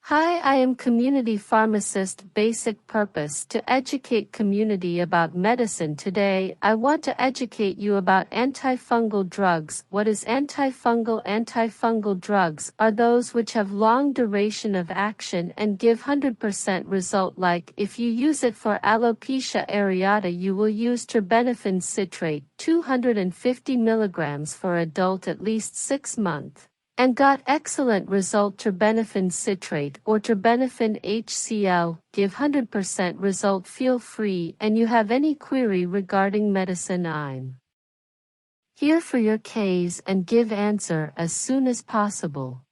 Hi, I am community pharmacist. Basic purpose to educate community about medicine. Today, I want to educate you about antifungal drugs. What is antifungal? Antifungal drugs are those which have long duration of action and give 100% result. Like if you use it for alopecia areata, you will use terbinafine citrate 250 milligrams for adult at least 6 months. And got excellent result. Terbinafine citrate or terbinafine HCl give 100% result. Feel free and you have any query regarding medicine, I'm here for your case and give answer as soon as possible.